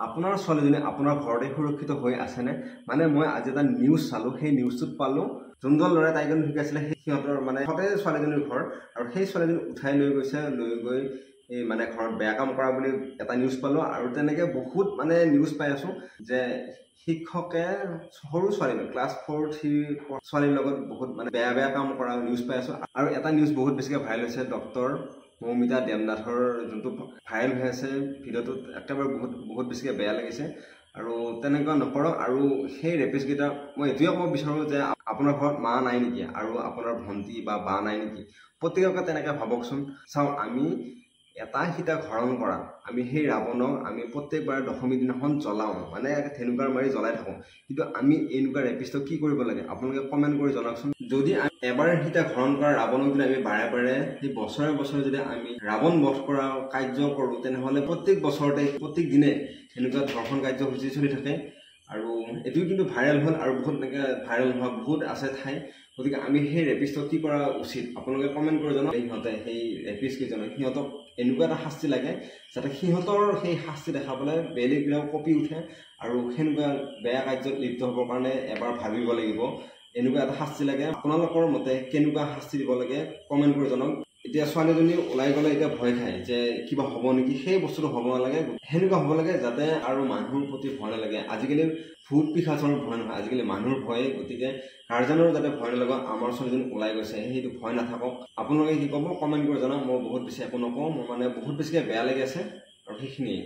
আপোনাৰ ছোৱালীজনী আপোনাৰ ঘৰতে সুৰক্ষিত হৈ আছেনে? মানে মই আজি এটা নিউজ চালোঁ, সেই নিউজটোত পালোঁ যোনজন ল'ৰাই তাইক শিকাইছিলে সেই সিহঁতৰ মানে সতেজ ছোৱালীজনীৰ ঘৰ, আৰু সেই ছোৱালীজনী উঠাই লৈ গৈছে, লৈ গৈ এই মানে ঘৰত বেয়া কাম কৰা বুলি এটা নিউজ পালোঁ। আৰু তেনেকৈ বহুত মানে নিউজ পাই আছোঁ যে শিক্ষকে সৰু ছোৱালী ক্লাছ 4-3 ছোৱালীৰ লগত বহুত মানে বেয়া কাম কৰা নিউজ পাই আছোঁ। আৰু এটা নিউজ বহুত বেছিকৈ ভাইৰেল হৈছে, ডক্টৰ মৌমিতা দেৱনাথৰ যোনটো ভাইৰেল হৈ আছে ভিডিঅ'টোত একেবাৰে বহুত বেছিকৈ বেয়া লাগিছে। আৰু তেনেকুৱা নকৰক। আৰু সেই ৰেপিষ্টকেইটা মই এইটোৱে ক'ব বিচাৰোঁ যে আপোনাৰ ঘৰত মা নাই নেকি আৰু আপোনাৰ ভণ্টি বা বা নাই নেকি? প্ৰত্যেককে তেনেকৈ ভাবকচোন। চাওক, আমি এটা সীতাক হৰণ কৰা, আমি সেই ৰাৱণক আমি প্ৰত্যেকবাৰে দশমী দিনাখন জ্বলাওঁ, মানে ধেনুকাৰ মাৰি জ্বলাই থাকোঁ। কিন্তু আমি এনেকুৱা ৰেপিষ্টক কি কৰিব লাগে আপোনালোকে কমেণ্ট কৰি জনাওকচোন। যদি আমি এবাৰ সীতাক হৰণ কৰা ৰাৱণক যদি আমি বাৰে বাৰে সেই বছৰে বছৰে যদি আমি ৰাৱণ বধ কৰা কাৰ্য কৰোঁ, তেনেহ'লে প্ৰত্যেক বছৰতে প্ৰত্যেক দিনে এনেকুৱা ধৰ্ষণ কাৰ্যসূচী চলি থাকে। আৰু এইটো কিন্তু ভাইৰেল হ'ল, আৰু বহুত এনেকৈ ভাইৰেল হোৱা বহুত আছে ঠাই। গতিকে আমি সেই ৰেপিষ্টক কি কৰা উচিত আপোনালোকে কমেণ্ট কৰি জনাওক। সিহঁতে সেই ৰেপিষ্টকেইজনক সিহঁতক এনেকুৱা এটা শাস্তি লাগে যাতে সিহঁতৰ সেই শাস্তি দেখাবলৈ বেলেগবিলাক কঁপি উঠে, আৰু সেনেকুৱা বেয়া কাৰ্যত লিপ্ত হ'বৰ কাৰণে এবাৰ ভাবিব লাগিব। এনেকুৱা এটা শাস্তি লাগে। আপোনালোকৰ মতে কেনেকুৱা শাস্তি দিব লাগে কমেণ্ট কৰি জনাওক। এতিয়া ছোৱালীজনী ওলাই গ'লে এতিয়া ভয় খায় যে কিবা হ'ব নেকি, সেই বস্তুটো হ'ব নালাগে। সেনেকুৱা হ'ব লাগে যাতে আৰু মানুহৰ প্ৰতি ভয় নালাগে। আজিকালি ভূত পিশাচৰ ভয় নহয়, আজিকালি মানুহৰ ভয়। গতিকে গাৰ্জেনৰো যাতে ভয় নালাগক, আমাৰ ছোৱালীজনী ওলাই গৈছে সেইটো ভয় নাথাকক। আপোনালোকে কি ক'ব কমেণ্ট কৰি জনাওক। মই বহুত বেছি একো নকওঁ, মোৰ মানে বহুত বেছিকৈ বেয়া লাগি আছে, আৰু সেইখিনিয়ে।